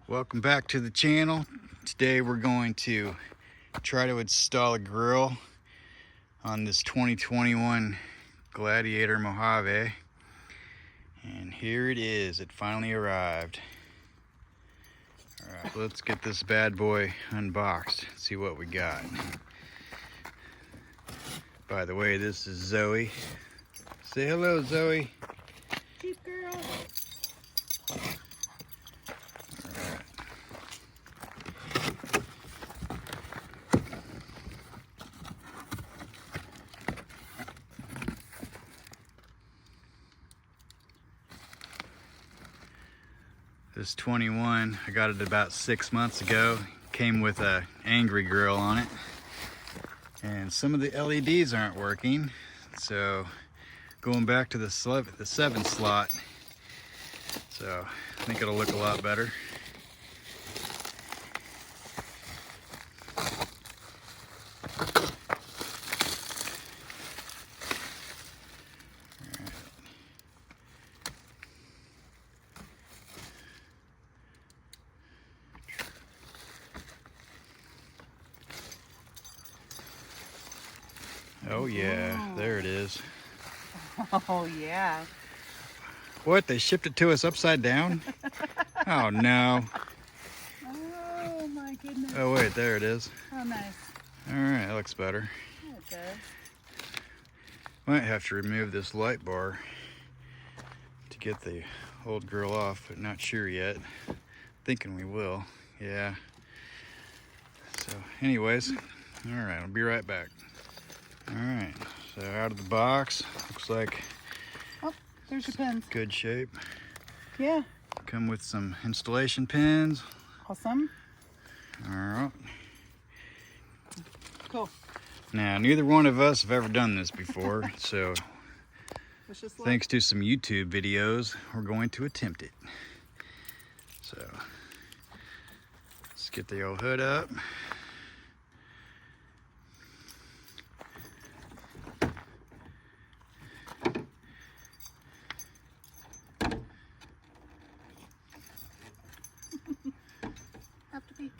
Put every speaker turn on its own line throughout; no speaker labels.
Welcome back to the channel. Today we're going to try to install a grill on this 2021 Gladiator Mojave. And here it is, it finally arrived. Alright, let's get this bad boy unboxed, see what we got. By the way, this is Zoe. Say hello, Zoe.
Cheap girl.
This 21, I got it about 6 months ago. Came with a angry grill on it. And some of the LEDs aren't working. So going back to the 7 slot. So I think it'll look a lot better. Oh yeah, there it is.
Oh yeah.
What, they shipped it to us upside down? Oh no.
Oh my goodness.
Oh wait, there it is.
Oh nice.
Alright, that looks better.
Yeah, it does.
Might have to remove this light bar to get the old grill off, but not sure yet. Thinking we will, yeah. So anyways, alright, I'll be right back. Alright, so out of the box, looks like
Oh, there's your pins.
good shape.
Yeah.
Come with some installation pins.
Awesome.
Alright.
Cool.
Now, neither one of us have ever done this before, so
Wish us luck.
thanks to some YouTube videos, we're going to attempt it. So, let's get the old hood up.
Have to peek.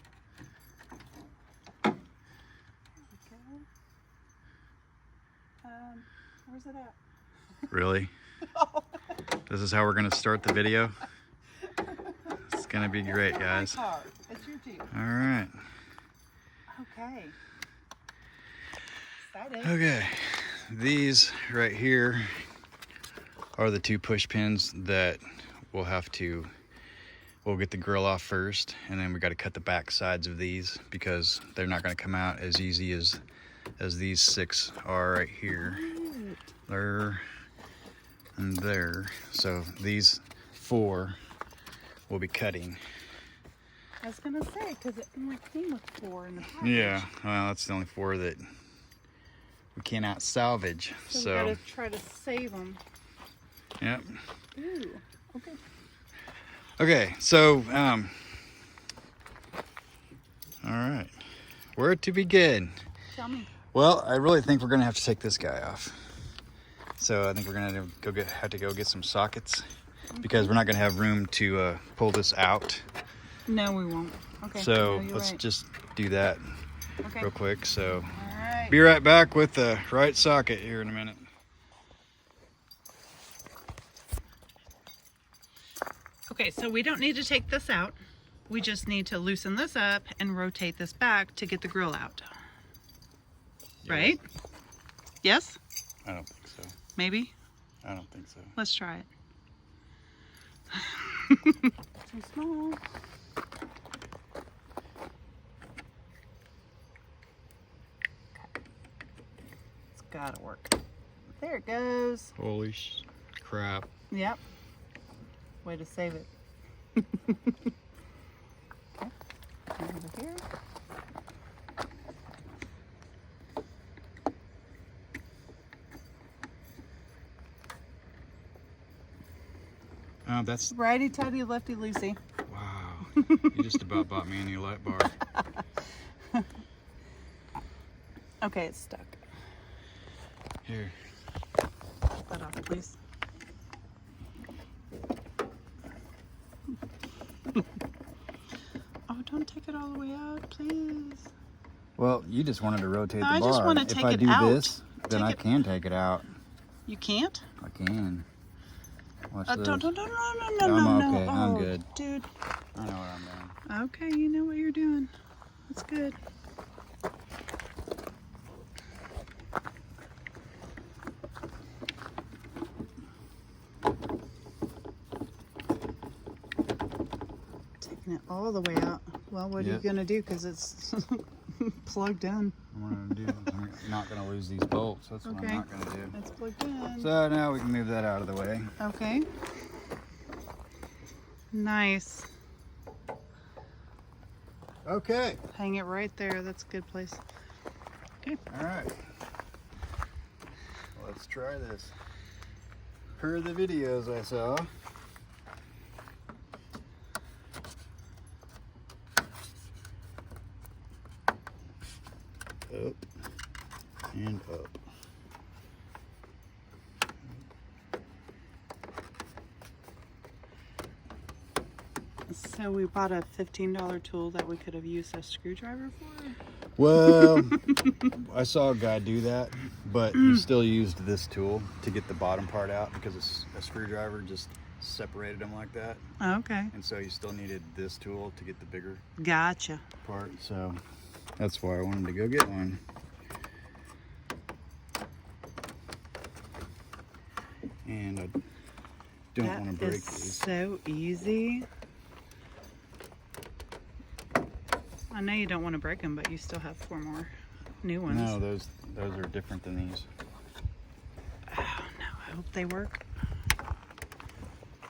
Where's it at?
Really? This is how we're going to start the video? It's going to be great, guys.
It's your Jeep.
All right.
Okay. Exciting.
Okay. These right here are the 2 push pins that we'll get the grill off first, and then we got to cut the back sides of these because they're not going to come out as easy as these 6 are right here. There and there. So these 4 will be cutting.
I was gonna say, because it only came with 4 in the package.
Yeah, well, that's the only 4 that we cannot salvage.
So we gotta try to save them.
Yep.
Ooh, okay.
Okay, so all right, where to begin?
Tell me.
Well, I really think we're gonna have to take this guy off. So I think we're gonna have to go get some sockets because we're not gonna have room to pull this out.
No, we won't. Okay.
So
no,
let's
right.
just do that
Okay.
real quick. So
All right.
be right back with the right socket here in a minute.
Okay, so we don't need to take this out. We just need to loosen this up and rotate this back to get the grill out.
Yes.
Right? Yes?
I don't think so.
Maybe?
I don't think so.
Let's try it. Too small. It's gotta work. There it goes.
Holy crap.
Yep. Way to save it. Okay. Over here.
Oh, that's,
Righty tighty, lefty loosey.
wow. You just about bought me a new light bar.
Okay, it's stuck.
Here.
Put that off, please. take it all the way out, please?
Well, you just wanted to rotate
No,
the
I
bar.
just want to
If
take
I
it
do
out.
this, then I can take it out.
You can't?
I can. Watch this.
Don't, no,
I'm
no.
okay. I'm
Oh,
good.
dude.
I know what I'm doing.
Okay, you know what you're doing. That's good. Taking it all the way out. Well, what are you going to do? Because it's plugged in.
I'm not going to lose these bolts. That's what I'm not going to do.
It's plugged in.
So now we can move that out of the way.
Okay. Nice.
Okay.
Hang it right there. That's a good place. Okay.
All right. Let's try this. Per the videos I saw. Up and up.
So we bought a $15 tool that we could have used a screwdriver for?
Well, I saw a guy do that, but he still used this tool to get the bottom part out because a screwdriver just separated them like that.
Okay.
And so you still needed this tool to get the bigger
Gotcha.
part. So that's why I wanted to go get one. And I don't want to break these.
So easy. I know you don't want to break them, but you still have 4 more new ones.
No, those are different than these.
Oh no, I hope they work.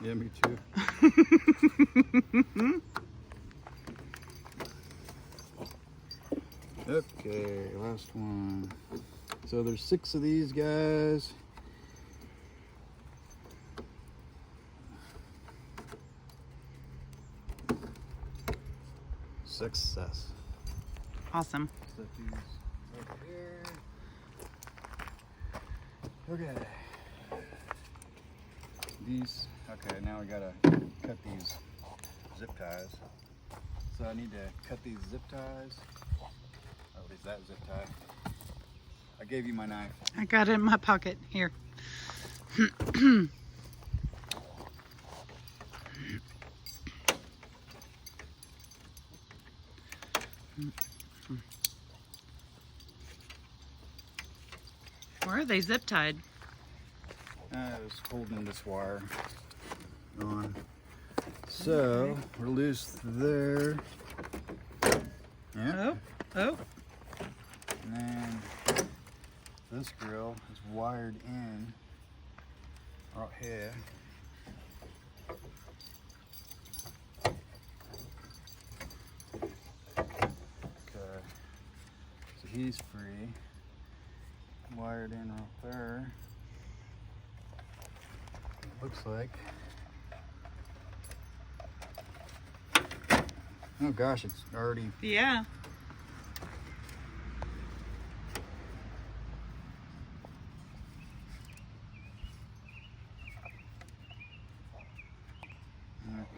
Yeah, me too. Okay, last one. So there's 6 of these guys. Success.
Awesome.
Set these up here. Okay. These, okay, now we gotta cut these zip ties. So I need to cut these zip ties. Oh, at least that zip tie. I gave you my knife.
I got it in my pocket. Here. Where are they zip tied?
I was holding this wire on. So we're loose there. Yeah.
Oh.
And then this grill is wired in right here. Okay. So he's free. Wired in right there. Looks like. Oh gosh, it's already.
Yeah.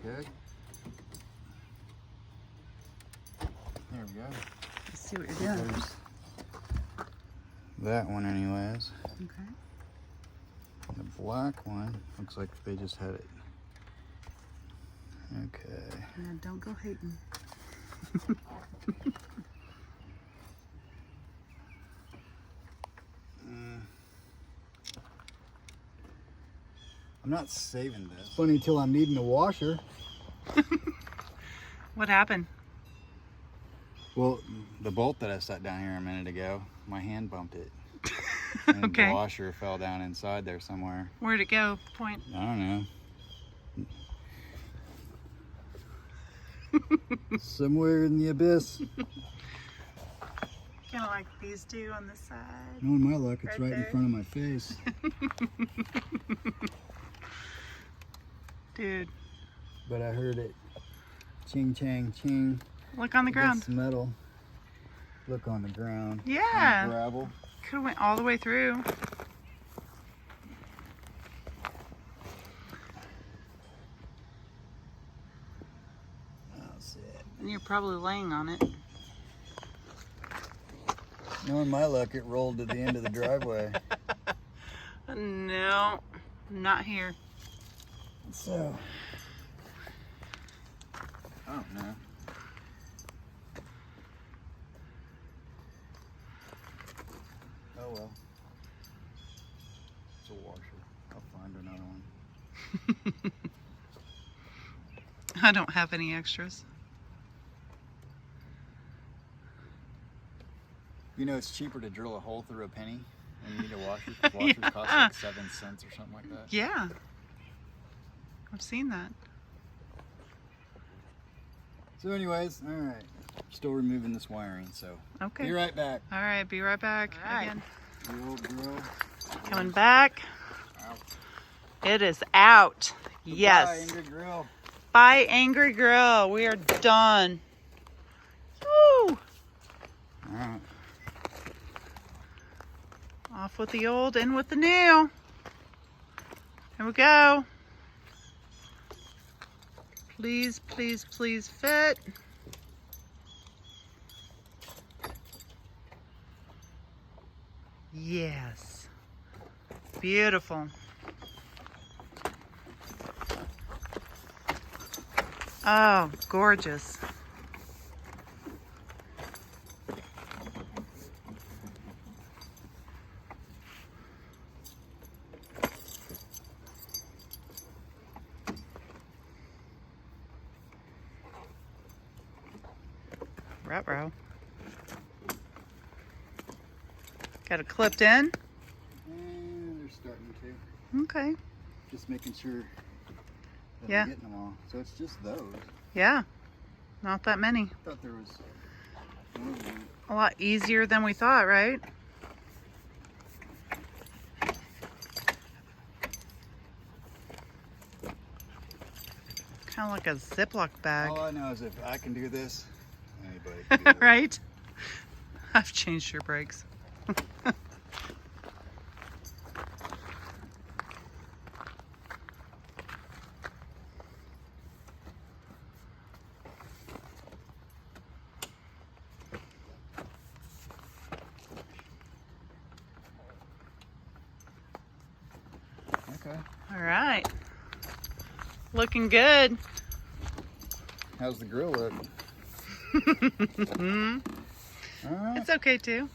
Okay. There we go.
Let's see what you're doing.
There's that one anyways.
Okay.
The black one looks like they just had it. Okay.
Now don't go hating.
I'm not saving this. Funny till I'm needing a washer.
What happened?
Well, the bolt that I set down here a minute ago, my hand bumped it. And
Okay.
the washer fell down inside there somewhere.
Where'd it go? Point.
I don't know. Somewhere in the abyss.
Kind of like these two on the side.
Knowing my luck, it's
Right
right in
there.
front of my face.
Dude,
But I heard it. Ching, chang, ching.
look on the ground.
This metal. Look on the ground.
Yeah.
On the gravel.
Could have went all the way through.
That's it.
And you're probably laying on it.
Knowing my luck, it rolled to the end of the driveway.
No, not here.
So, I don't know. Oh well. It's a washer. I'll find another one.
I don't have any extras.
You know, it's cheaper to drill a hole through a penny than you need a washer. 'Cause washers cost like 7 cents or something like that.
Yeah. I've seen that.
So anyways, all right. Still removing this wiring, so
Okay.
be right back.
All right, be right back. Again.
The old grill.
Coming back.
Out.
It is out.
Goodbye,
Yes.
Angry Grill.
Bye, Angry Grill. We are done. Woo!
All right.
Off with the old, in with the new. Here we go. Please, please, please fit. Yes. Beautiful. Oh, gorgeous. Ruh-roh. Got it clipped in?
And they're starting to.
Okay.
Just making sure that
Yeah.
I'm getting them all. So it's just those.
Yeah. Not that many.
I thought there was more than that.
A lot easier than we thought, right? Kind of like a Ziploc bag.
All I know is if I can do this, anybody can do this.
Right? I've changed your brakes.
Okay.
All right. Looking good.
How's the grill look? All right.
It's okay too.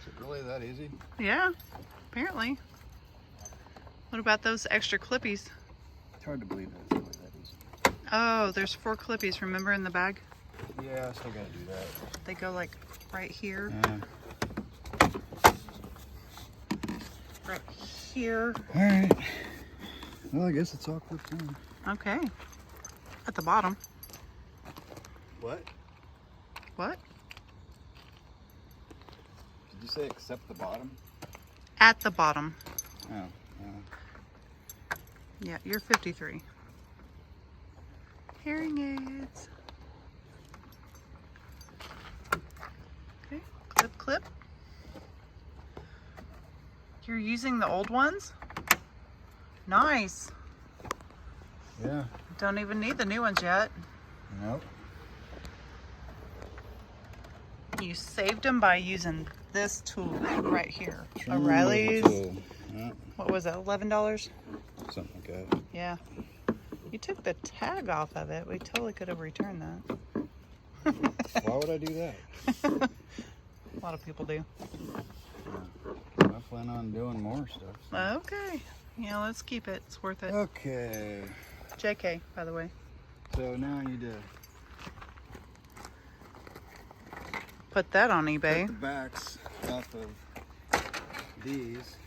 Is it really that easy?
Yeah, apparently. What about those extra clippies?
It's hard to believe that it's really that easy.
Oh, there's 4 clippies, remember, in the bag?
Yeah, I still gotta do that.
They go like right here,
Yeah.
right here.
All right. Well, I guess it's all clipped in.
Okay. At the bottom.
What?
What?
Did you say except the bottom?
At the bottom.
Oh.
Yeah, you're 53. Hearing aids. Okay, clip, clip. You're using the old ones? Nice.
Yeah.
Don't even need the new ones yet.
Nope.
You saved them by using this tool right here.
Trim
O'Reilly's.
removal tool. Yeah,
What was it, $11?
something like that.
Yeah. You took the tag off of it. We totally could have returned that.
Why would I do that?
A lot of people do.
I plan on doing more stuff.
Okay. Yeah, let's keep it. It's worth it.
Okay.
JK, by the way.
So now I need to
Put that on
cut
eBay.
the backs off of these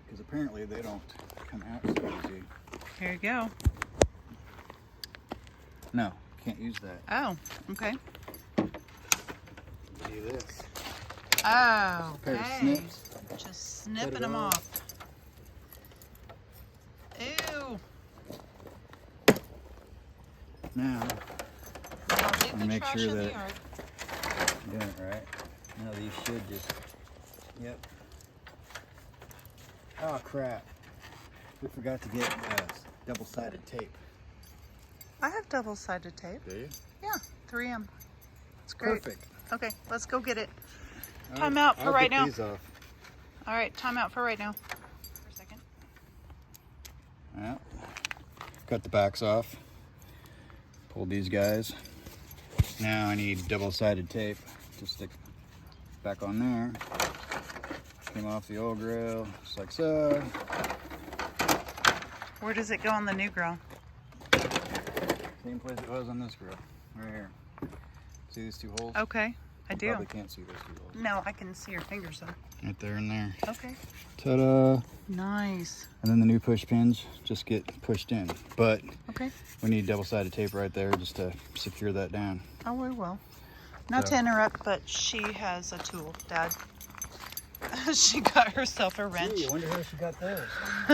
because apparently they don't come out so easy.
Here you go.
No, can't use that.
Oh, okay.
Do this.
Oh,
Pair of
okay.
snips.
Just snipping
it
them
off.
off. Ew.
Now,
I'll leave
And
the
make
trash
sure
in the
that-
yard.
doing it right. Now these should just, yep. Oh crap. We forgot to get double-sided tape.
I have double-sided tape.
Do you?
Yeah, 3M. It's great.
Perfect.
Okay, let's go get it.
All
Time
right,
out for
I'll
right
get
now.
These off.
All right, time out for right now. For a second.
Yeah. Cut the backs off. Pull these guys. Now I need double-sided tape to stick back on there. Came off the old grill, just like so.
Where does it go on the new grill?
Same place it was on this grill, right here. See these two holes?
Okay, I
You
do.
probably can't see those two holes.
No, I can see your fingers though.
Right there and there.
Okay.
Ta-da!
Nice.
And then the new push pins just get pushed in. But
Okay.
we need double-sided tape right there just to secure that down.
Oh, we will. Not to interrupt, but she has a tool, Dad. She got herself a wrench.
Gee, I wonder how she got those.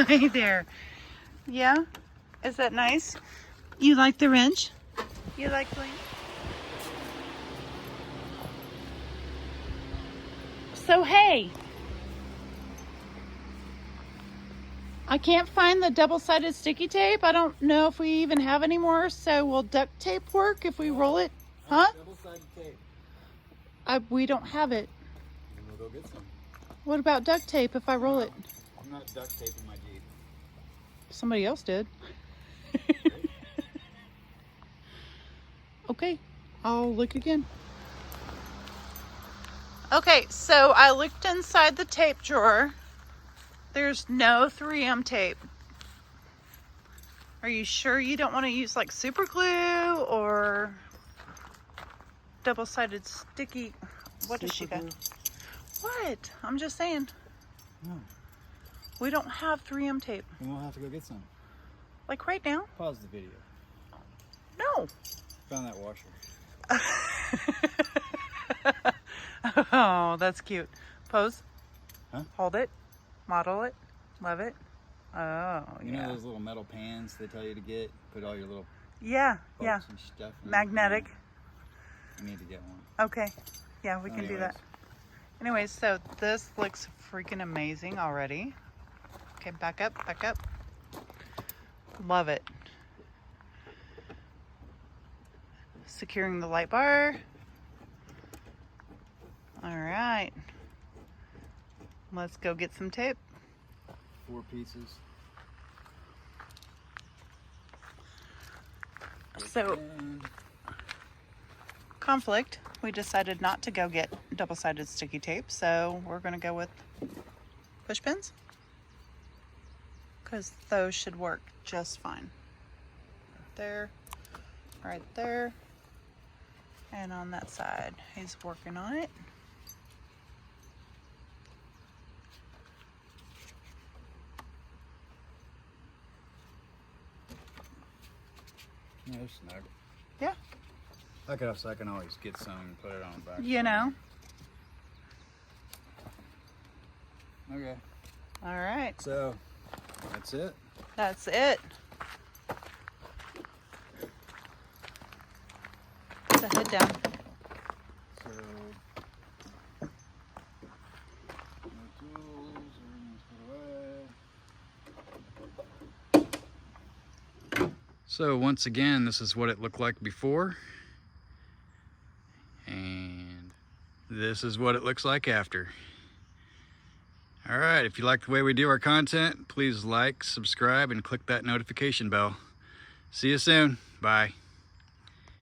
Hey there. Yeah? Is that nice? You like the wrench? You like playing? So, hey. I can't find the double-sided sticky tape. I don't know if we even have any more, so will duct tape work if we roll it? Huh?
Double-sided tape.
We don't have it.
And we'll go get some.
What about duct tape if I roll it?
I'm not duct taping my Jeep.
Somebody else did. Okay, I'll look again. Okay, so I looked inside the tape drawer. There's no 3M tape. Are you sure you don't want to use like super glue or double-sided sticky? What does she got? What? I'm just saying.
No.
We don't have 3M tape.
Then we'll have to go get some.
Like right now?
Pause the video.
No.
Found that washer.
Oh, that's cute. Pose.
Huh?
Hold it. Model it. Love it. Oh,
You
yeah.
know those little metal pans they tell you to get? Put all your little
Yeah,
bolts
yeah.
and stuff in.
Magnetic.
You need to get one.
Okay. Yeah, we can do
Anyways.
that. Anyways, so this looks freaking amazing already. Okay, back up, back up. Love it. Securing the light bar. All right. Let's go get some tape.
4 pieces.
So, conflict. We decided not to go get double-sided sticky tape, so we're going to go with push pins because those should work just fine. Right there, and on that side. He's working on it.
Yeah, they're snug.
Yeah.
I can always get some and put it on the back.
You know.
Okay.
All right.
So, that's it.
That's it. Put the hood down.
So, no tools, everything's put away. So once again, this is what it looked like before. And this is what it looks like after. All right, if you like the way we do our content, please like, subscribe, and click that notification bell. See you soon. Bye.